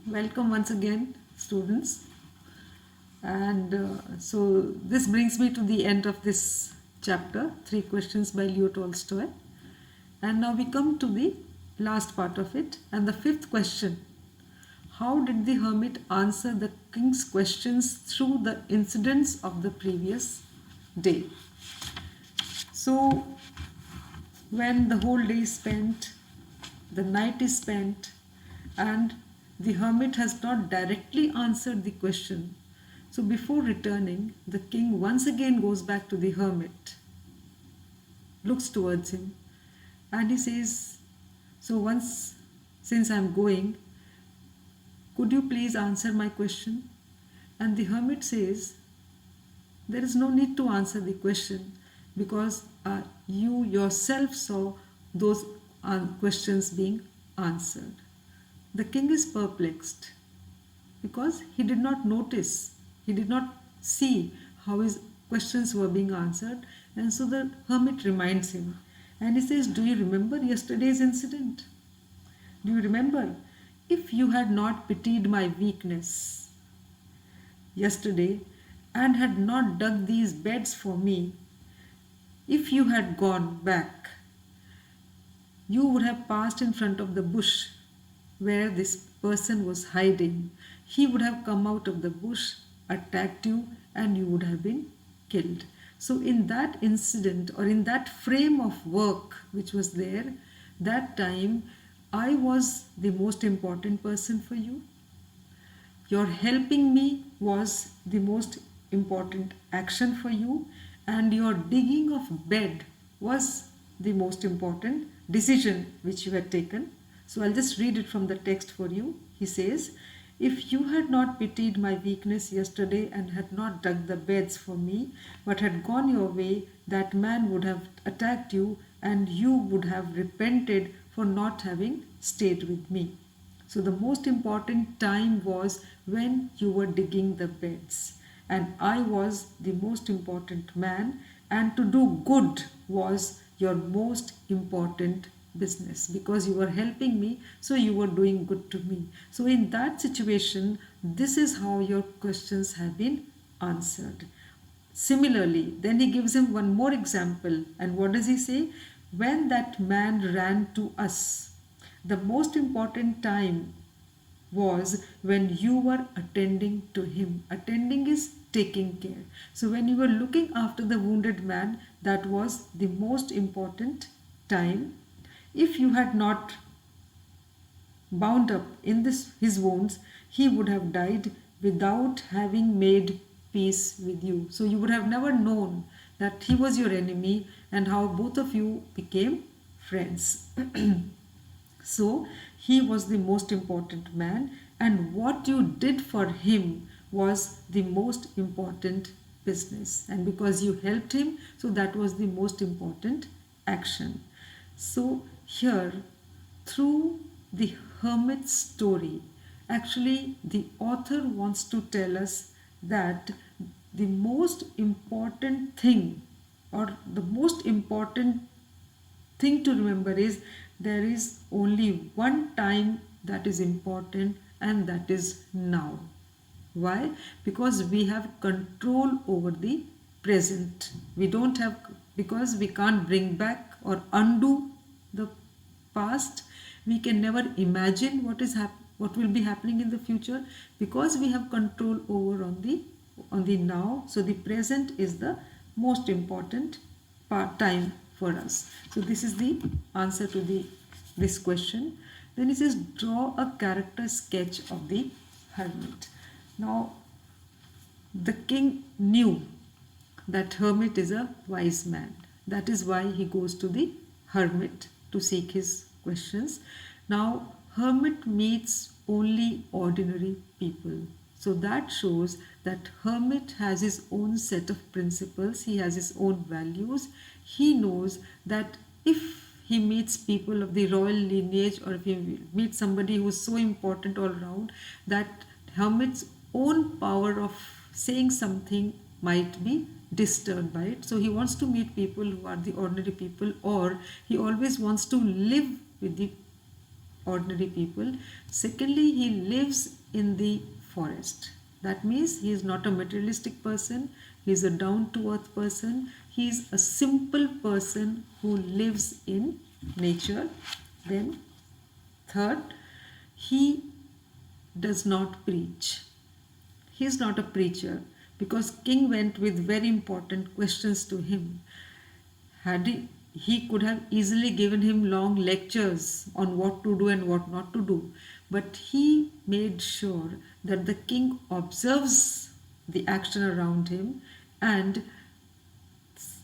Welcome once again, students. And so this brings me to the end of this chapter, Three Questions by Leo Tolstoy. And now we come to the last part of it. And the fifth question: how did the hermit answer the king's questions through the incidents of the previous day? So, when the whole day is spent, the night is spent, and the hermit has not directly answered the question. So before returning, the king once again goes back to the hermit, looks towards him, and he says, "So once, since I'm going, could you please answer my question?" And the hermit says, "There is no need to answer the question because you yourself saw those questions being answered." The king is perplexed because he did not notice, he did not see how his questions were being answered. And so the hermit reminds him and he says, "Do you remember yesterday's incident? Do you remember? If you had not pitied my weakness yesterday and had not dug these beds for me, if you had gone back, you would have passed in front of the bush where this person was hiding. He would have come out of the bush, attacked you, and you would have been killed." So, in that incident or in that frame of work which was there, that time I was the most important person for you. Your helping me was the most important action for you, and your digging of bed was the most important decision which you had taken. So I'll just read it from the text for you. He says, "If you had not pitied my weakness yesterday and had not dug the beds for me, but had gone your way, that man would have attacked you and you would have repented for not having stayed with me." So the most important time was when you were digging the beds. And I was the most important man, and to do good was your most important business because you were helping me, so you were doing good to me. So in that situation, this is how your questions have been answered. Similarly, then he gives him one more example. And what does he say? "When that man ran to us, the most important time was when you were attending to him." Attending is taking care. So when you were looking after the wounded man, that was the most important time. If you had not bound up in his wounds, he would have died without having made peace with you. So you would have never known that he was your enemy and how both of you became friends. So he was the most important man, and what you did for him was the most important business. And because you helped him, so that was the most important action. So here, through the hermit's story, actually the author wants to tell us that the most important thing or the most important thing to remember is there is only one time that is important, and that is now. Why? Because we have control over the present. We don't have, because we can't bring back or undo the past. We can never imagine what will be happening in the future because we have control over on the now. So the present is the most important time for us. So this is the answer to this question. Then it says, "Draw a character sketch of the hermit." Now the king knew that hermit is a wise man. That is why he goes to the hermit to seek his questions. Now hermit meets only ordinary people. So that shows that hermit has his own set of principles, he has his own values. He knows that if he meets people of the royal lineage, or if he meets somebody who is so important all around, that hermit's own power of saying something might be disturbed by it. So he wants to meet people who are the ordinary people, or he always wants to live with the ordinary people. Secondly, he lives in the forest. That means he is not a materialistic person, he is a down to earth person, he is a simple person who lives in nature. Then, third, he does not preach. He is not a preacher because king went with very important questions to him. Had he could have easily given him long lectures on what to do and what not to do, but he made sure that the king observes the action around him and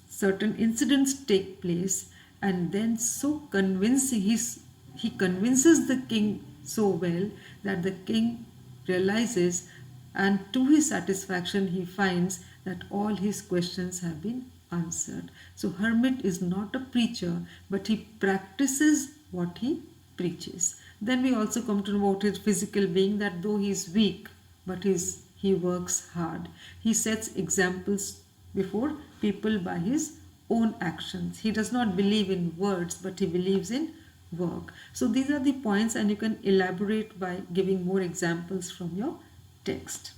certain incidents take place, and then so convincing he convinces the king so well that the king realizes, and to his satisfaction he finds that all his questions have been answered. So hermit is not a preacher, but he practices what he preaches. Then we also come to know about his physical being, that though he is weak, but he works hard. He sets examples before people by his own actions. He does not believe in words, but he believes in work. So these are the points, and you can elaborate by giving more examples from your text.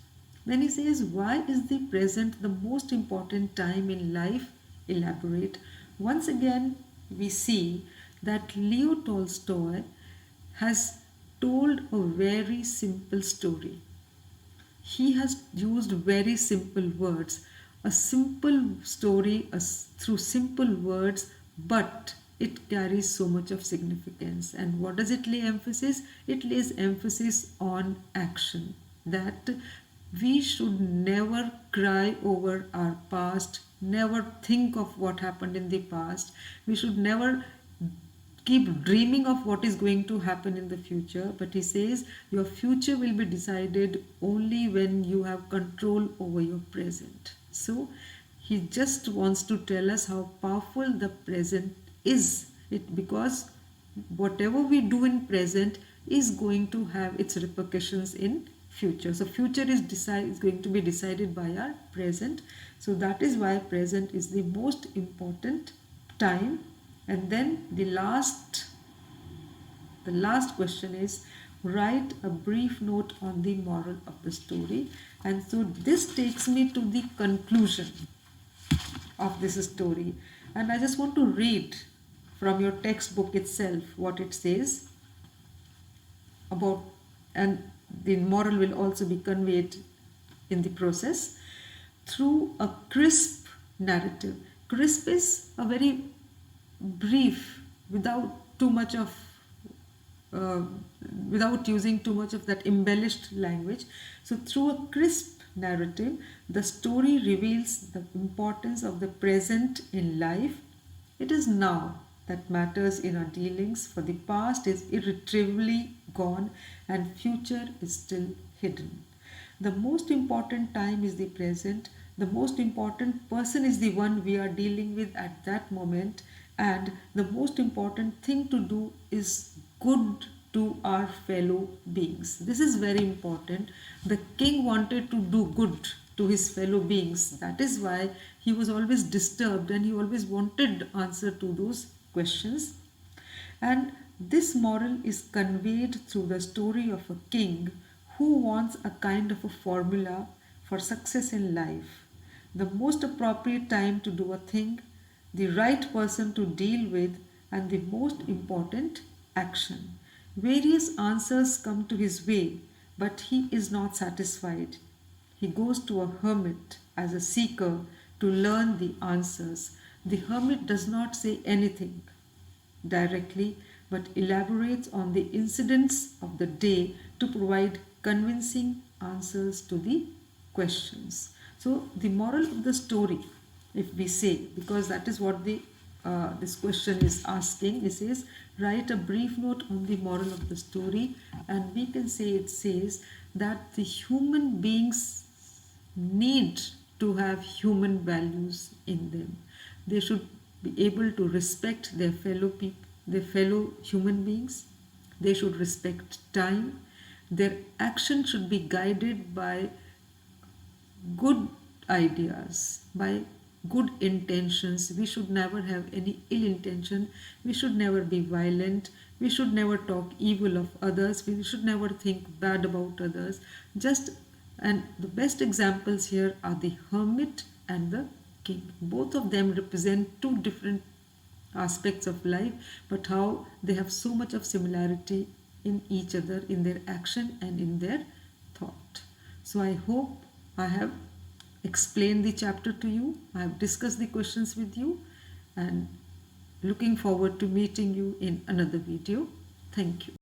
Then he says, why is the present the most important time in life? Elaborate. Once again, we see that Leo Tolstoy has told a very simple story. He has used very simple words, a simple story through simple words, but it carries so much of significance. And what does it lay emphasis? It lays emphasis on action, that we should never cry over our past, never think of what happened in the past. We should never keep dreaming of what is going to happen in the future. But he says your future will be decided only when you have control over your present. So he just wants to tell us how powerful the present is. Because whatever we do in present is going to have its repercussions in future. So future is going to be decided by our present. So that is why present is the most important time. And then the last question is, write a brief note on the moral of the story. And so this takes me to the conclusion of this story. And I just want to read from your textbook itself what it says about, and the moral will also be conveyed in the process through a crisp narrative. Crisp is a very brief, without using too much of that embellished language. So through a crisp narrative, the story reveals the importance of the present in life. It is now that matters in our dealings, for the past is irretrievably gone and future is still hidden. The most important time is the present. The most important person is the one we are dealing with at that moment, and the most important thing to do is good to our fellow beings. This is very important. The king wanted to do good to his fellow beings. That is why he was always disturbed and he always wanted answer to those questions. And this moral is conveyed through the story of a king who wants a kind of a formula for success in life. The most appropriate time to do a thing, the right person to deal with, and the most important action. Various answers come to his way, but he is not satisfied. He goes to a hermit as a seeker to learn the answers. The hermit does not say anything directly, but elaborates on the incidents of the day to provide convincing answers to the questions. So the moral of the story, if we say, because that is what this question is asking, it says, write a brief note on the moral of the story, and we can say it says that the human beings need to have human values in them. They should be able to respect their fellow people, their fellow human beings. They should respect time. Their action should be guided by good ideas, by good intentions. We should never have any ill intention. We should never be violent. We should never talk evil of others. We should never think bad about others. And the best examples here are the hermit and the king. Both of them represent two different aspects of life, but how they have so much of similarity in each other, in their action and in their thought. So I hope I have explained the chapter to you. I have discussed the questions with you, and looking forward to meeting you in another video. Thank you.